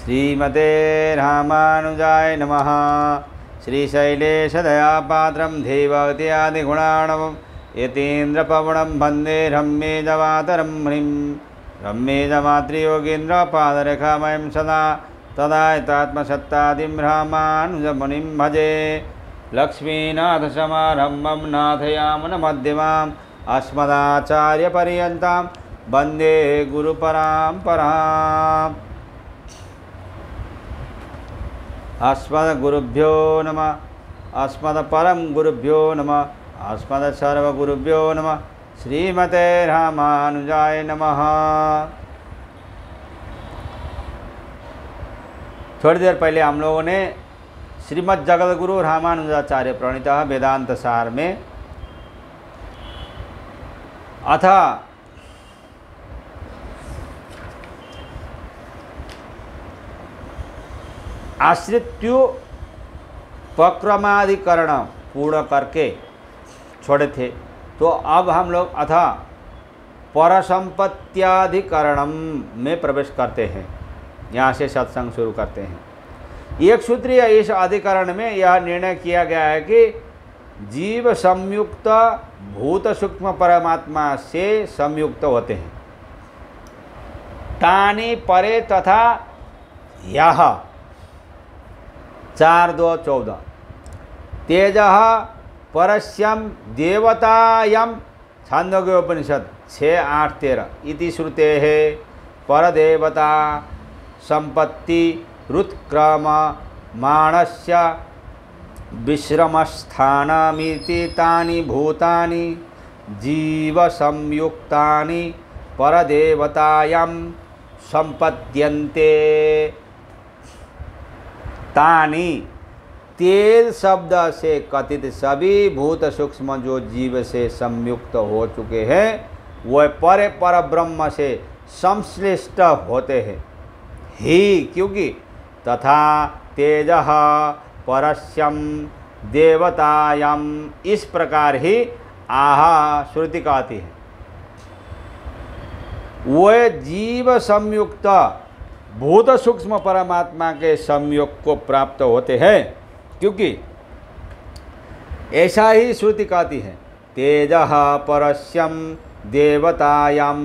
श्रीमते रामानुजाय नमः। श्रीशैलेशदयापात्रं धीभक्त्यादिगुणार्णवं यतीन्द्रपवनं वन्दे रम्येजमातरं मुनिं। रम्येजमातृयोगीन्द्रपादरेखामयं सदा तदायतात्मसत्तादिं रामानुजमुनिं भजे। लक्ष्मीनाथसमारम्भं नाथयामुनमध्यमाम् अस्मदाचार्यपर्यन्तां वन्दे गुरुपरम्पराम्। अस्मद्गुरुभ्यो नमः। अस्मत्परम गुरुभ्यो नमः। अस्मत्सर्वगुरुभ्यो नमः। श्रीमते रामानुजाय नमः। थोड़ी देर पहले हम लोगों ने श्रीमद् जगद्गुरु रामानुजाचार्य प्रणीत वेदांत सार में अथ आश्रित्योपक्रमाधिकरण पूर्ण करके छोड़े थे। तो अब हम लोग अथ परसंपत्त्याधिकरणम में प्रवेश करते हैं। यहाँ से सत्संग शुरू करते हैं। एक सूत्रीय इस अधिकरण में यह निर्णय किया गया है कि जीव संयुक्त भूत सूक्ष्म परमात्मा से संयुक्त होते हैं। तानि परे तथा यह 4:2-14 तेजः परस्यं देवतायं छान्दोग्योपनिषद 6:8-13 इति श्रुतेः परदेवता संपत्ति रुत्क्रम माणस्य विश्रमस्थानमिति तानि भूतानि जीव संयुक्तानि परदेवतायां संपद्यन्ते। तानि तेज शब्द से कथित सभी भूत सूक्ष्म जो जीव से संयुक्त हो चुके हैं वह परे पर ब्रह्म से संश्लिष्ट होते हैं ही, क्योंकि तथा तेजः परस्यं देवतायां इस प्रकार ही आह श्रुति कहती है। वह जीव संयुक्त भूत सूक्ष्म परमात्मा के संयोग को प्राप्त होते हैं, क्योंकि ऐसा ही श्रुति कहती है। तेजः परस्यं देवतायां,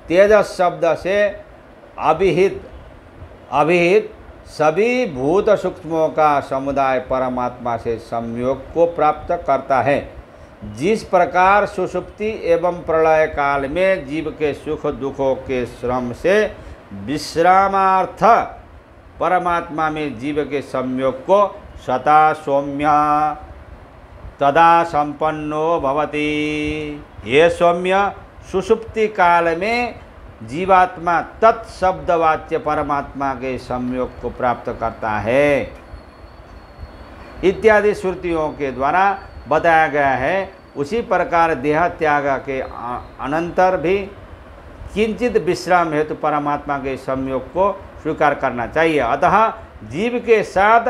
तेज शब्द से अभिहित सभी भूत सूक्ष्मों का समुदाय परमात्मा से संयोग को प्राप्त करता है। जिस प्रकार सुषुप्ति एवं प्रलय काल में जीव के सुख दुखों के श्रम से विश्रामार्थ परमात्मा में जीव के संयोग को सता सौम्य तदा संपन्नो भवति। ये सौम्य सुषुप्ति काल में जीवात्मा तत्शब्दवाच्य परमात्मा के संयोग को प्राप्त करता है इत्यादि श्रुतियों के द्वारा बताया गया है। उसी प्रकार देह त्याग के अनंतर भी किंचित विश्राम हेतु परमात्मा के संयोग को स्वीकार करना चाहिए। अतः जीव के साथ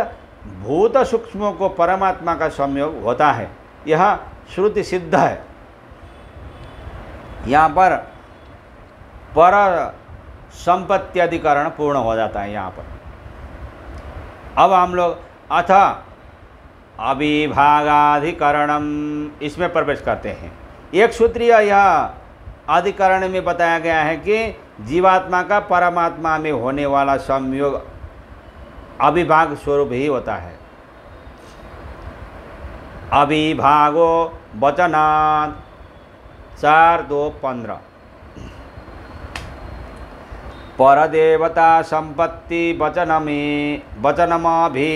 भूत सूक्ष्मों को परमात्मा का संयोग होता है, यह श्रुति सिद्ध है। यहाँ पर संपत्ति अधिकरण पूर्ण हो जाता है। यहाँ पर अब हम लोग अथ अविभागाधिकरणम इसमें प्रवेश करते हैं। एक सूत्रीय यह अधिकरण में बताया गया है कि जीवात्मा का परमात्मा में होने वाला संयोग अविभाग स्वरूप ही होता है। अविभागो वचनात् 4:2-15 परदेवता संपत्ति वचनमभि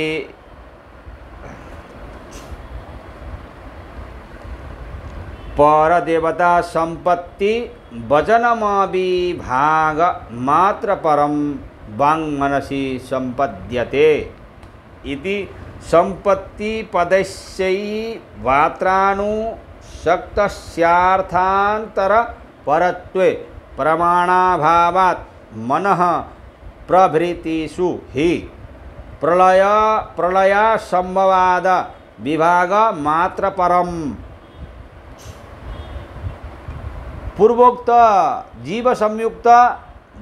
परदेवता संपत्ति वचनमविभाग मात्र परम वांग मनसी संपद्यते इति संपत्ति पदस्यै वात्रानुशक्तस्यार्थान्तर परत्वे प्रमाणाभावात् मनः प्रभृतिषु हि प्रलया संभवाद विभाग मात्र परम। पूर्वोक्त जीव संयुक्त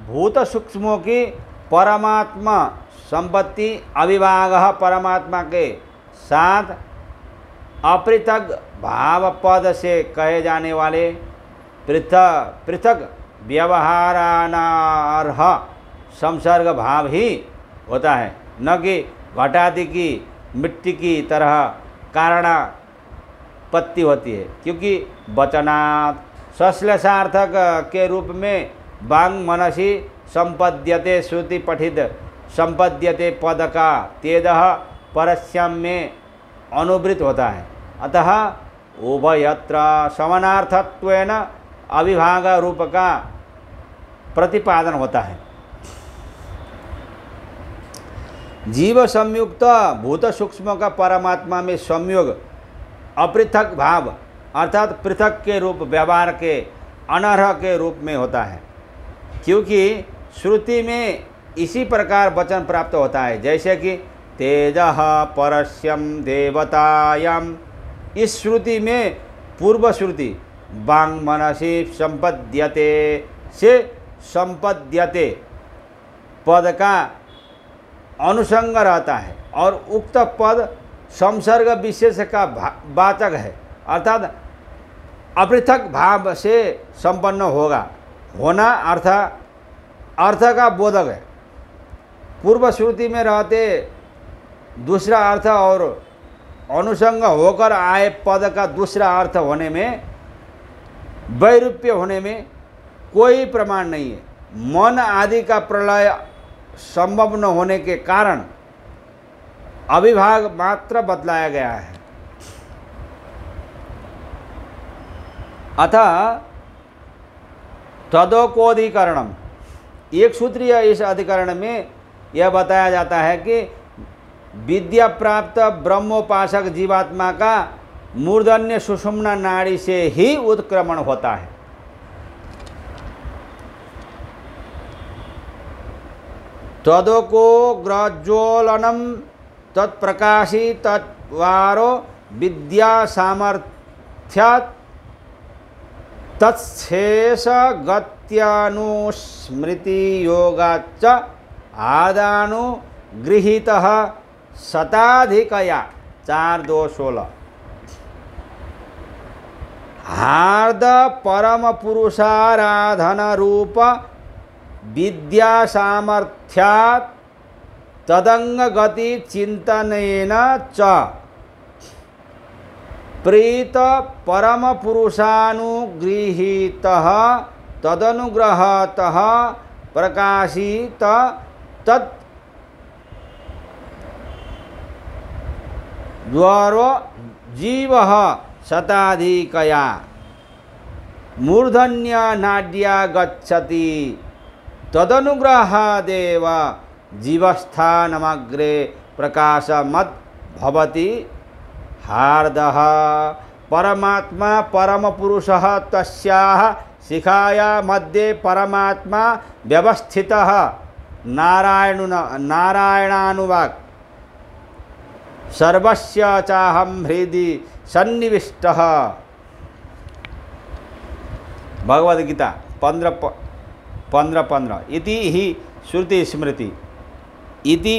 भूत सूक्ष्मों की परमात्मा संपत्ति अविभागः परमात्मा के साथ अपृथक भाव पद से कहे जाने वाले पृथक पृथक व्यवहारानार्ह संसर्ग भाव ही होता है, न कि घटादि की मिट्टी की तरह कारणापत्ति होती है। क्योंकि वचनात् सश्लेषार्थक के रूप में वांग मनसी संपद्यते श्रुति पठित संपद्यते पद का तेजः परस्यम में अनुवृत्त होता है। अतः उभयत्र समानार्थत्वेन अविभाग रूप का प्रतिपादन होता है। जीव संयुक्त भूत सूक्ष्म का परमात्मा में संयोग अपृथक भाव अर्थात पृथक के रूप व्यवहार के अनर्ह के रूप में होता है। क्योंकि श्रुति में इसी प्रकार वचन प्राप्त होता है, जैसे कि तेजः परस्यम देवतायाम। इस श्रुति में पूर्व श्रुति वांग मनसी संपद्यते से संपद्यते पद का अनुसंग रहता है और उक्त पद संसर्ग विशेष का वाचक है, अर्थात अपृथक भाव से संपन्न होगा। होना अर्थ का बोधक है। पूर्व श्रुति में रहते दूसरा अर्थ और अनुसंग होकर आए पद का दूसरा अर्थ होने में वैरूप्य होने में कोई प्रमाण नहीं है। मन आदि का प्रलय संभव न होने के कारण अविभाग मात्र बतलाया गया है। अतः तदोकोधिकरणम एक सूत्रीय इस अधिकरण में यह बताया जाता है कि विद्या प्राप्त ब्रह्मोपासक जीवात्मा का मूर्धन्य सुषुम्ना नाड़ी से ही उत्क्रमण होता है। तदोको ग्रज्वलनम तत्प्रकाशी तत्वारो विद्या सामर्थ्यात् तत्शेष गत्यानुस्मृति योगाच्च आदानुगृहीतः शताधिकया 4:2:16 हार्द परम पुरुषाराधन रूप विद्या सामर्थ्यात् तदंग गति चिंतनेन च प्रीत परम पुरुषानुगृहीतः तदनुग्रहतः प्रकाशित तत् द्वारो जीवः शताधिकया मूर्धन्य नाड्या गच्छति तदनुग्रहादेव जीवस्थानमग्रे प्रकाशमत् भवति। हार्दः परमात्मा परमपुरुषः तस्याः शिखाया मध्ये परमात्मा व्यवस्थितः नारायणानुवाक् सर्वस्य चाहं हृदि सन्निविष्टः। भगवद गीता 15:15 इति ही श्रुति स्मृति इति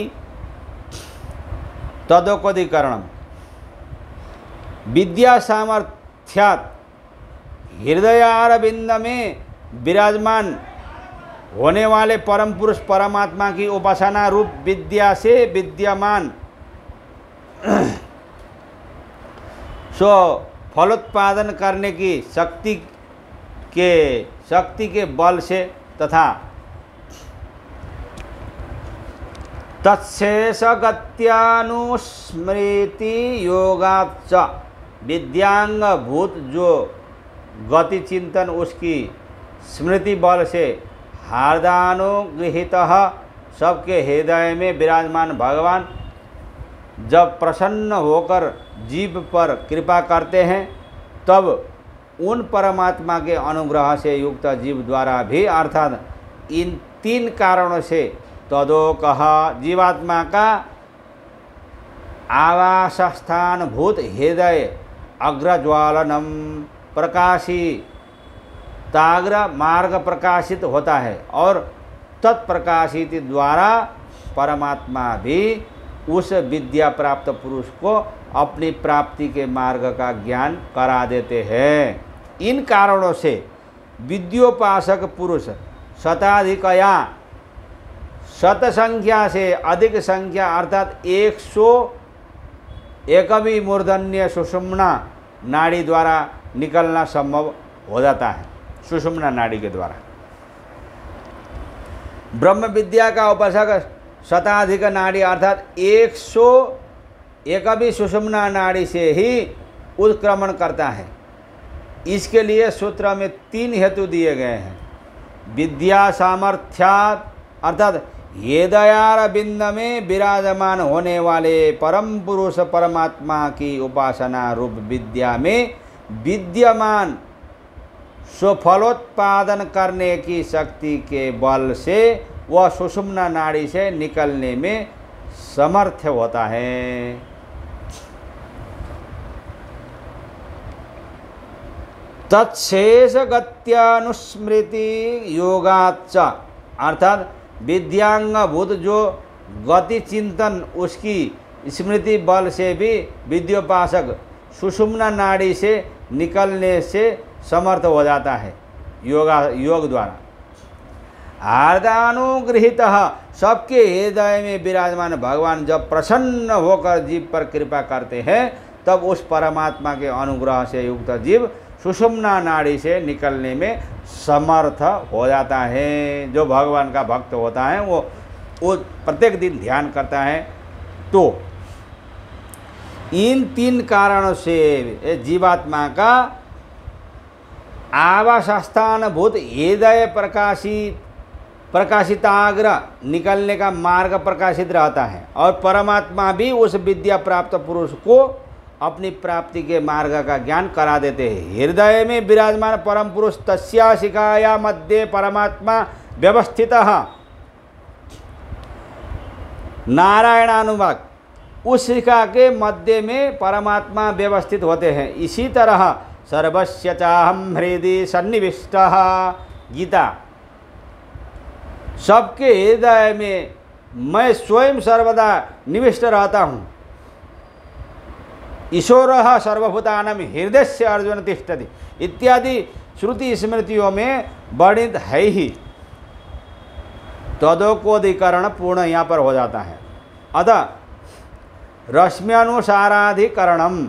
तदोकोधिकरणम विद्या सामर्थ्यात् हृदयारविंद में विराजमान होने वाले परम पुरुष परमात्मा की उपासना रूप विद्या से विद्यमान सो फलोत्पादन करने की शक्ति के बल से तथा तत्शेष गत्यानुस्मृति योगाच्च विद्यांग भूत जो गति चिंतन उसकी स्मृति बल से हार्दानुगृहीत सबके हृदय में विराजमान भगवान जब प्रसन्न होकर जीव पर कृपा करते हैं तब उन परमात्मा के अनुग्रह से युक्त जीव द्वारा भी अर्थात इन 3 कारणों से तदोकः जीवात्मा का आवास स्थान भूत हृदय अग्रज्वालनम प्रकाशी ताग्र मार्ग प्रकाशित होता है और तत्प्रकाशित द्वारा परमात्मा भी उस विद्या प्राप्त पुरुष को अपनी प्राप्ति के मार्ग का ज्ञान करा देते हैं। इन कारणों से विद्योपासक पुरुष शताधिकया, शत संख्या से अधिक संख्या अर्थात 101वीं मूर्धन्य सुषुम्ना नाड़ी द्वारा निकलना संभव हो जाता है। सुषुम्ना नाड़ी के द्वारा ब्रह्म विद्या का उपासक शताधिक नाड़ी अर्थात 101वीं सुषुम्ना नाड़ी से ही उत्क्रमण करता है। इसके लिए सूत्र में 3 हेतु दिए गए हैं। विद्या सामर्थ्यात् अर्थात हृदयार बिंद में विराजमान होने वाले परम पुरुष परमात्मा की उपासना रूप विद्या में विद्यमान स्वफलोत्पादन करने की शक्ति के बल से वह सुषुम्ना नाड़ी से निकलने में समर्थ होता है। तत्शेष गत्यानुस्मृति योगाच्च अर्थात विद्यांगभूत जो गति चिंतन उसकी स्मृति बल से भी विद्योपासक सुषुम्ना नाड़ी से निकलने से समर्थ हो जाता है योग द्वारा। हार्दानुगृहित सबके हृदय में विराजमान भगवान जब प्रसन्न होकर जीव पर कृपा करते हैं तब उस परमात्मा के अनुग्रह से युक्त जीव सुषुम्ना नाड़ी से निकलने में समर्थ हो जाता है। जो भगवान का भक्त होता है वो प्रत्येक दिन ध्यान करता है। तो इन 3 कारणों से जीवात्मा का आवासस्थानभूत हृदय प्रकाशिताग्र निकलने का मार्ग प्रकाशित रहता है और परमात्मा भी उस विद्या प्राप्त पुरुष को अपनी प्राप्ति के मार्ग का ज्ञान करा देते हैं। हृदय में विराजमान परम पुरुष तस्या शिखाया मध्य परमात्मा व्यवस्थित नारायणानुवाक उस शिखा के मध्य में परमात्मा व्यवस्थित होते हैं। इसी तरह सर्वस्य चाहम हृदय सन्निविष्टः गीता सबके हृदय में मैं स्वयं सर्वदा निविष्ट रहता हूँ। ईश्वरः सर्वभूतानां हृदय से अर्जुन तिष्ठति इत्यादि श्रुति स्मृतियों में वर्णित है ही। तदोकोदीकरण पूर्ण यहाँ पर हो जाता है। अतः रश्म्यानुसाराधिकरणम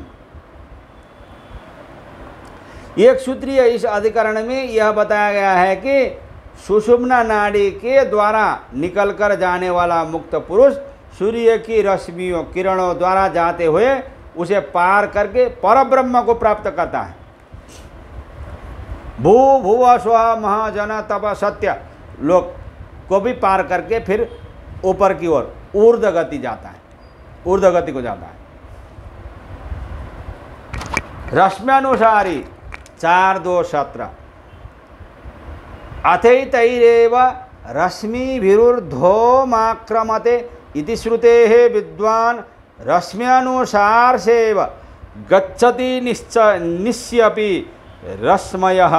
एक सूत्रीय इस अधिकरण में यह बताया गया है कि सुषुम्ना नाड़ी के द्वारा निकलकर जाने वाला मुक्त पुरुष सूर्य की रश्मियों किरणों द्वारा जाते हुए उसे पार करके परब्रह्म को प्राप्त करता है। भू भुव स्व महाजन तप सत्य लोक को भी पार करके फिर ऊपर की ओर ऊर्ध्व गति जाता है, ऊर्ध्व गति को जाता है। रश्म्यानुसारी 4:2-17 अथैतैरेव रश्मिभिरुर्ध्वमाक्रमते इति श्रुतेः विद्वान् रश्म्यानुसार सेव गच्छति निश्चयपि रश्मयः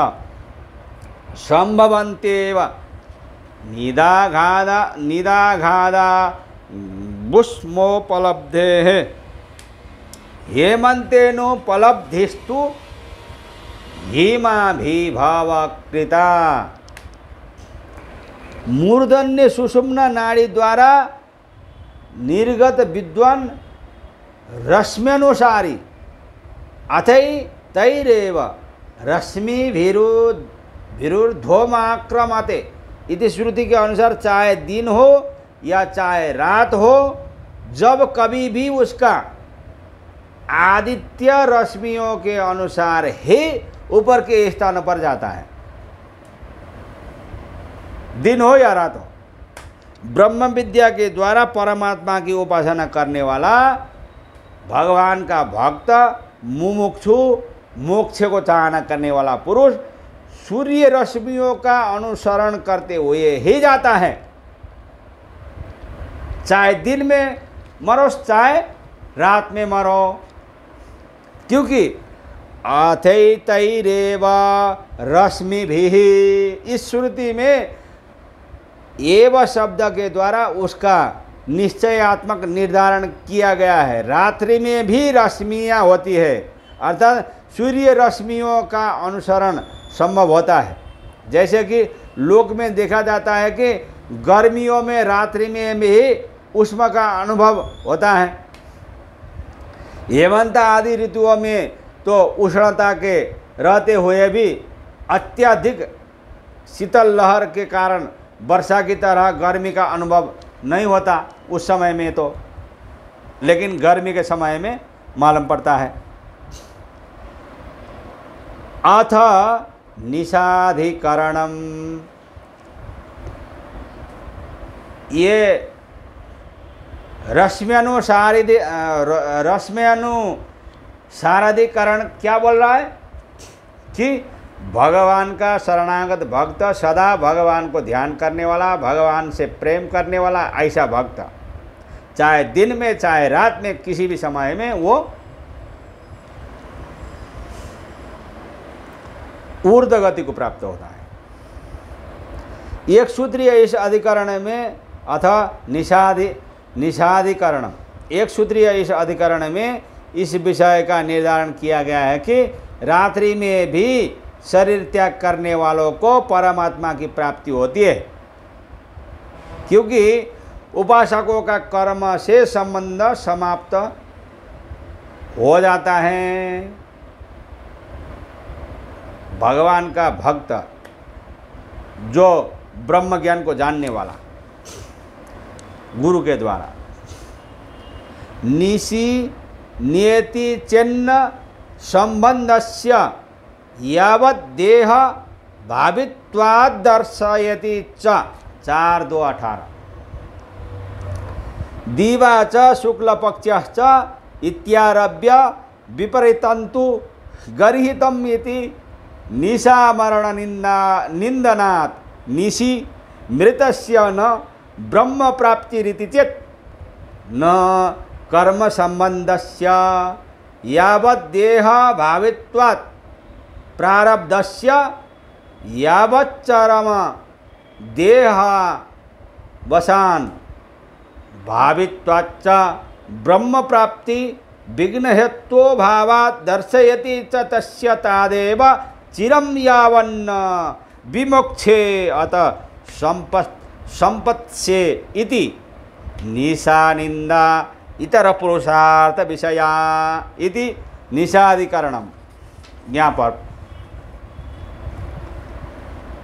संभवन्त्येव निदाघादा बुष्मोपलब्धेः हेमन्तेनोपलब्धिस्तु हिमाभिभावकृता। मूर्धन्य सुषुम्ना नाड़ी द्वारा निर्गत विद्वान रश्म्यानुसारी अथैतैरेव रश्मिभिरुर्ध्वमाक्रमते इति श्रुति के अनुसार चाहे दिन हो या चाहे रात हो जब कभी भी उसका आदित्य रश्मियों के अनुसार ही ऊपर के स्थान पर जाता है, दिन हो या रात हो। ब्रह्म विद्या के द्वारा परमात्मा की उपासना करने वाला भगवान का भक्त मुमुक्षु मोक्ष को चाहना करने वाला पुरुष सूर्य रश्मियों का अनुसरण करते हुए ही जाता है। चाहे दिन में मरो चाहे रात में मरो, क्योंकि अथैतैरेव रश्मिभिः इस श्रुति में एव शब्द के द्वारा उसका निश्चयात्मक निर्धारण किया गया है। रात्रि में भी रश्मियाँ होती है, अर्थात सूर्य रश्मियों का अनुसरण संभव होता है। जैसे कि लोक में देखा जाता है कि गर्मियों में रात्रि में भी उष्मा का अनुभव होता है। हेमंत आदि ऋतुओं में तो उष्णता के रहते हुए भी अत्यधिक शीतल लहर के कारण वर्षा की तरह गर्मी का अनुभव नहीं होता उस समय में तो, लेकिन गर्मी के समय में मालूम पड़ता है। अथ निषाधिकरणम, ये रश्म्यानुसाराधिकरण क्या बोल रहा है कि भगवान का शरणागत भक्त, सदा भगवान को ध्यान करने वाला, भगवान से प्रेम करने वाला ऐसा भक्त चाहे दिन में चाहे रात में किसी भी समय में वो ऊर्ध्व गति को प्राप्त होता है। एक सूत्रीय इस अधिकरण में अथवा निषाधिकरण, एक सूत्रीय इस अधिकरण में इस विषय का निर्धारण किया गया है कि रात्रि में भी शरीर त्याग करने वालों को परमात्मा की प्राप्ति होती है, क्योंकि उपासकों का कर्म से संबंध समाप्त हो जाता है। भगवान का भक्त जो ब्रह्म ज्ञान को जानने वाला गुरु के द्वारा निशी नियति चिन्ह संबंधस्य यावत् देह भावित्वात् दर्शयति च 4:2-18 दिवा च शुक्ल पक्षश्च इत्यारभ्य विपरीतंतु गर्हितम् इति निशामरण निंदनात् निशि मृतस्य न ब्रह्म प्राप्तिरिति चेत् न कर्म संबंधस्य यावत् देह भावित्वात् प्रारब्धस्य यावत् चरम देह वसान भावित्वाच्च ब्रह्म प्राप्ति विघ्न हेत्वो भावात् दर्शयति च तस्य तादेव चिरं यावन्न विमोक्षे अत संपत्स्ये इति निशानिंदा इतर पुरुषार्थ विषया इति निषाधिकरणम। यहाँ पर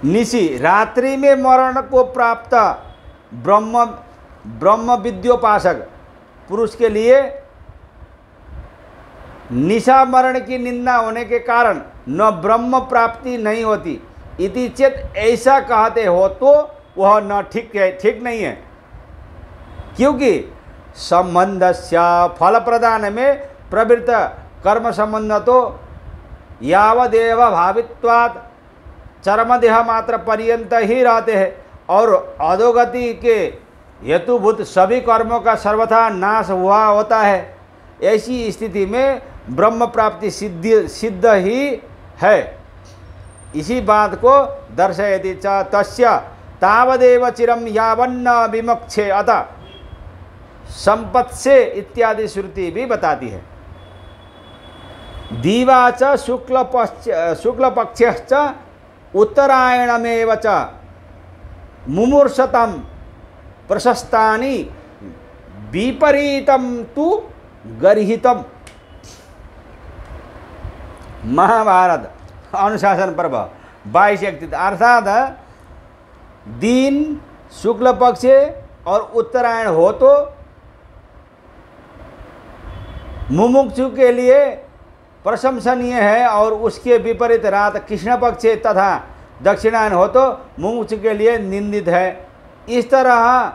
निशि रात्रि में मरण को प्राप्त ब्रह्म विद्योपासक पुरुष के लिए निशा मरण की निंदा होने के कारण न ब्रह्म प्राप्ति नहीं होती। इति चेत ऐसा कहते हो तो वह न ठीक है, ठीक नहीं है, क्योंकि संबंधस्य फल प्रदान में प्रवृत्त कर्म संबंध तो यावदेव भावित्वात् चरमदेह मात्र पर्यंत ही रहते हैं और अधोगति के हेतुभूत सभी कर्मों का सर्वथा नाश हुआ होता है। ऐसी स्थिति में ब्रह्म प्राप्ति सिद्ध ही है। इसी बात को दर्शयति च तस्य तावदेव चिरम यावन्न विमोक्षे अतः संपत्से इत्यादि श्रुति भी बताती है। दीवा च शुक्ल पक्षश्च उत्तरायणमेव च मुमूर्षतम प्रशस्तानि विपरीतम तु गर्हितम। महाभारत अनुशासन पर्व 22:31 अर्थात दिन शुक्ल पक्ष और उत्तरायण हो तो मुमुक्षु के लिए प्रशंसनीय है और उसके विपरीत रात कृष्ण पक्ष तथा दक्षिणायन हो तो मुमुक्षु के लिए निंदित है। इस तरह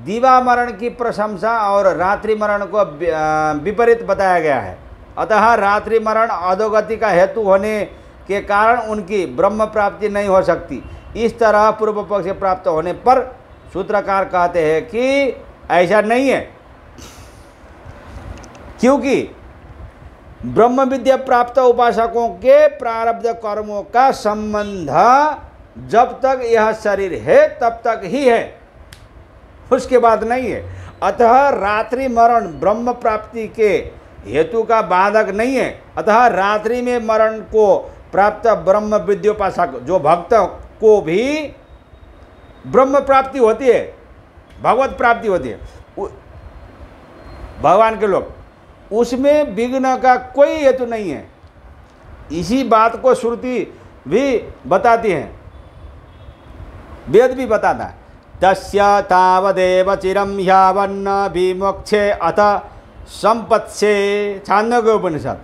दिवा मरण की प्रशंसा और रात्रि मरण को विपरीत बताया गया है। अतः रात्रि मरण अधोगति का हेतु होने के कारण उनकी ब्रह्म प्राप्ति नहीं हो सकती। इस तरह पूर्व पक्ष प्राप्त होने पर सूत्रकार कहते हैं कि ऐसा नहीं है, क्योंकि ब्रह्म विद्या प्राप्त उपासकों के प्रारब्ध कर्मों का संबंध जब तक यह शरीर है तब तक ही है, उसके बाद नहीं है। अतः रात्रि मरण ब्रह्म प्राप्ति के हेतु का बाधक नहीं है। अतः रात्रि में मरण को प्राप्त ब्रह्म विद्योपासक जो भक्त को भी ब्रह्म प्राप्ति होती है, भगवत प्राप्ति होती है, भगवान के लोग, उसमें विघ्न का कोई हेतु नहीं है। इसी बात को श्रुति भी बताती है, वेद भी बताता है। तस्य तावदेव चिरम यावन्न विमोक्षे अथ संपत्से, छांदोग्योपनिषद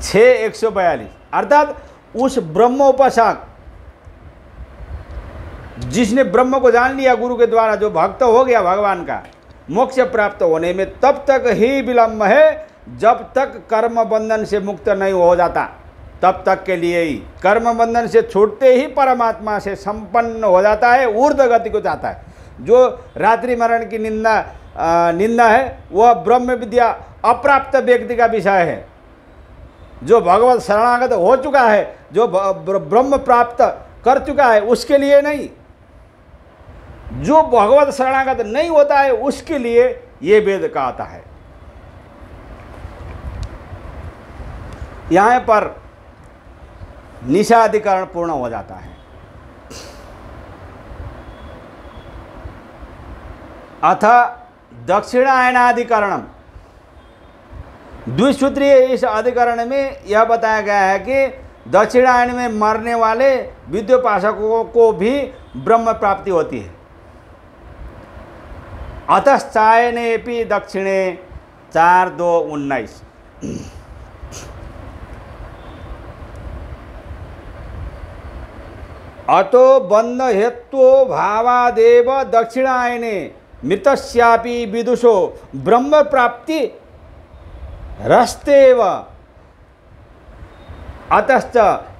6:142। अर्थात उस ब्रह्मोपासक जिसने ब्रह्म को जान लिया गुरु के द्वारा, जो भक्त हो गया भगवान का, मोक्ष प्राप्त होने में तब तक ही विलंब है जब तक कर्म बंधन से मुक्त नहीं हो जाता, तब तक के लिए ही। कर्म बंधन से छूटते ही परमात्मा से संपन्न हो जाता है, ऊर्ध्व गति को जाता है। जो रात्रि मरण की निंदा है वह ब्रह्म विद्या अप्राप्त व्यक्ति का विषय है। जो भगवत शरणागत हो चुका है, जो ब्रह्म प्राप्त कर चुका है, उसके लिए नहीं। जो भगवत शरणागत नहीं होता है उसके लिए ये वेद कहता है। यहाँ पर निषाधिकरण पूर्ण हो जाता है। अथ दक्षिणायनाधिकरणम, द्विसूत्रीय इस अधिकरण में यह बताया गया है कि दक्षिणायन में मरने वाले विद्योपासकों को भी ब्रह्म प्राप्ति होती है। अतश्चायनेपि दक्षिणे 4:2-19। अतो बंध हेत्वो भावादेव दक्षिणायने मृतस्यापि विदुषो ब्रह्म प्राप्ति रस्तेव। अतश्च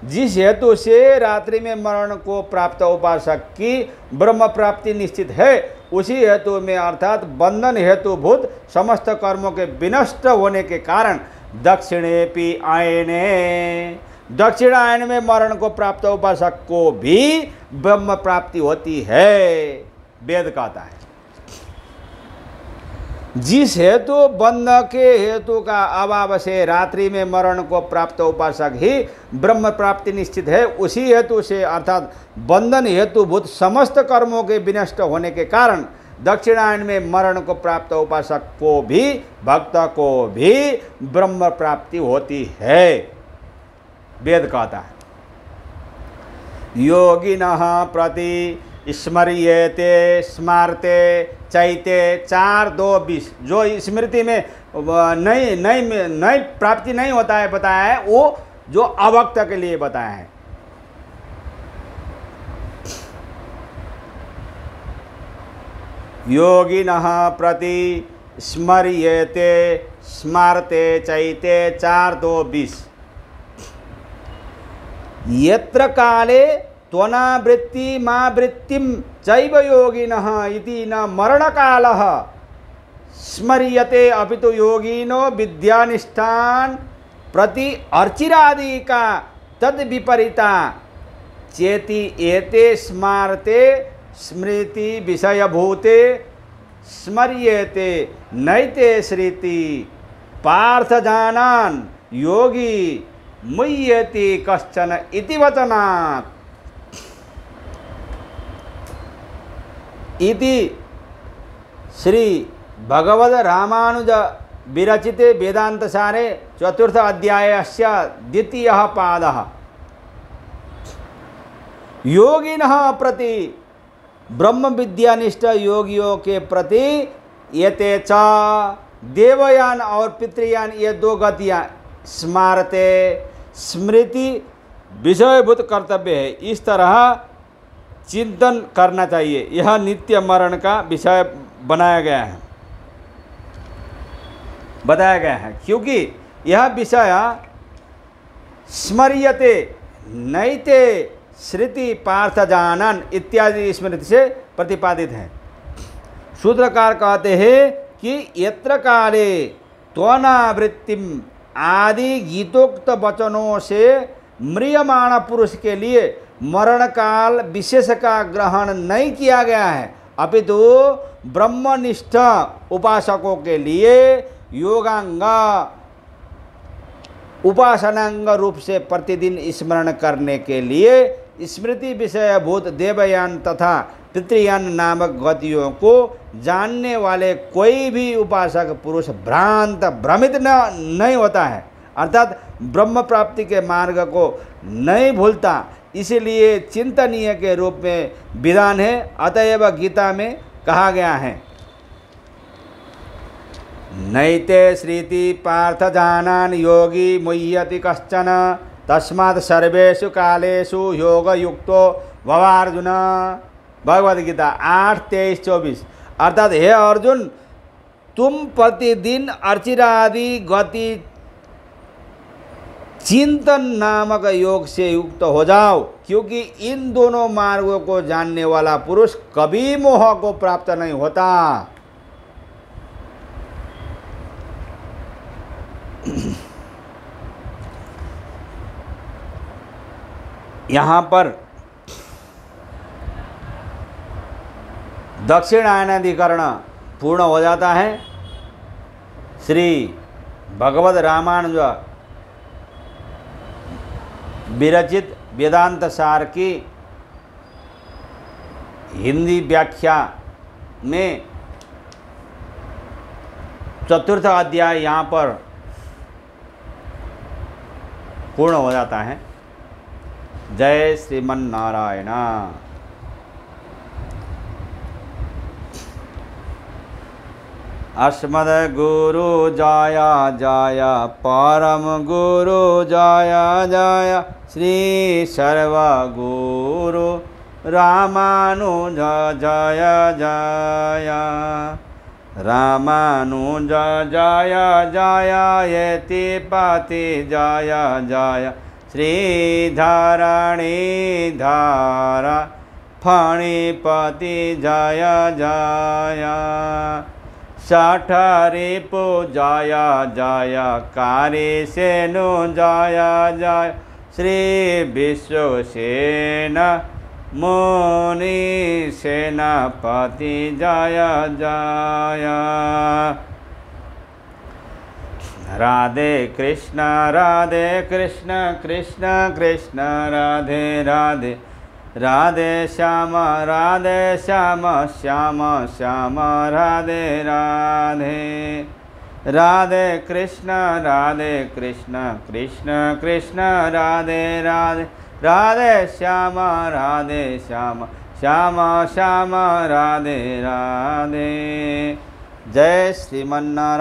जिस हेतु से रात्रि में मरण को प्राप्त उपासक की ब्रह्म प्राप्ति निश्चित है, उसी हेतु में अर्थात बंधन हेतुभूत समस्त कर्मों के विनष्ट होने के कारण दक्षिणेपि आयने, दक्षिणायन में मरण को प्राप्त उपासक को भी ब्रह्म प्राप्ति होती है, वेद कहता है। जिस हेतु बंध के हेतु का अभाव से रात्रि में मरण को प्राप्त उपासक ही ब्रह्म प्राप्ति निश्चित है, उसी हेतु से अर्थात बंधन हेतुभूत समस्त कर्मों के विनष्ट होने के कारण दक्षिणायन में मरण को प्राप्त उपासक को भी, भक्त को भी ब्रह्म प्राप्ति होती है, वेद कहता है। योगिनः प्रति स्मर्येते स्मारते चैते 4:2-20। जो स्मृति में नई प्राप्ति नहीं होता है बताया है, वो जो अभक्त के लिए बताया है। योगिनः प्रति स्मर्येते स्मारते चैते 4:2-20। यत्र काले त्वनावृत्ति मा वृत्तिम चैव योगिनः इति न मरणकालः स्मर्यते अपितु योगिनो विद्यानिष्ठान प्रति अर्चिरादि का तद विपरीता चेति एते स्मारते स्मृति विषयभूते स्मर्येते नैते श्रीति पार्थ जानान योगी मुह्यति कश्चन इति वचनात्। इति श्री भगवद रामानुज विरचिते वेदांत सारे 4th अध्यायस्य 2य पादः। योगिनः प्रति ब्रह्म विद्यानिष्ठ योगियों के प्रति एते च देवयान और पितृयान, ये 2 गतियाँ स्मारते स्मृति विषयभूत कर्तव्य है। इस तरह चिंतन करना चाहिए। यह नित्य मरण का विषय बताया गया है, क्योंकि यह विषय स्मर्यते नैते श्रुति पार्थ जानन इत्यादि स्मृति से प्रतिपादित है। सूत्रकार कहते हैं कि यत्र काले त्वनावृत्तिम आदि गीतोक्त वचनों से म्रियमाण पुरुष के लिए मरण काल विशेष का ग्रहण नहीं किया गया है, अपितु ब्रह्मनिष्ठ उपासकों के लिए योगांग उपासनांग रूप से प्रतिदिन स्मरण करने के लिए स्मृति विषयभूत देवयान तथा पितृयान नामक गतियों को जानने वाले कोई भी उपासक पुरुष भ्रमित नहीं होता है, अर्थात ब्रह्म प्राप्ति के मार्ग को नहीं भूलता। इसलिए चिंतनीय के रूप में विधान है। अतएव गीता में कहा गया है, नैते श्रीति पार्थ जानान योगी मुह्यति कश्चन तस्मात् सर्वेषु कालेषु योग युक्तो भवार्जुन। भगवद गीता 8:23-24। अर्थात हे अर्जुन, तुम प्रतिदिन अर्चिरादि गति चिंतन नामक योग से युक्त हो जाओ, क्योंकि इन दोनों मार्गों को जानने वाला पुरुष कभी मोह को प्राप्त नहीं होता। यहाँ पर दक्षिणायनाधिकरण पूर्ण हो जाता है। श्री भगवद रामानुज विरचित वेदांत सार की हिंदी व्याख्या में चतुर्थ अध्याय यहाँ पर पूर्ण हो जाता है। जय श्रीमन नारायण। अस्मद गुरु जय जय परम गुरु जय जय श्री सर्व गुरु रामानुज जय जय रामानुज जय जय यतिपति जय जय श्रीधरणी धारा फणिपति जय जय षठरिपु जय जय कारिसेनु जय जय श्री विश्वसेन मुनि सेनापति जय जय। राधे कृष्ण कृष्ण कृष्ण राधे राधे राधे श्याम श्याम श्याम राधे राधे राधे कृष्ण कृष्ण कृष्ण राधे राधे राधे श्याम श्याम श्याम श्याम राधे राधे। जय श्रीमन्नारायण।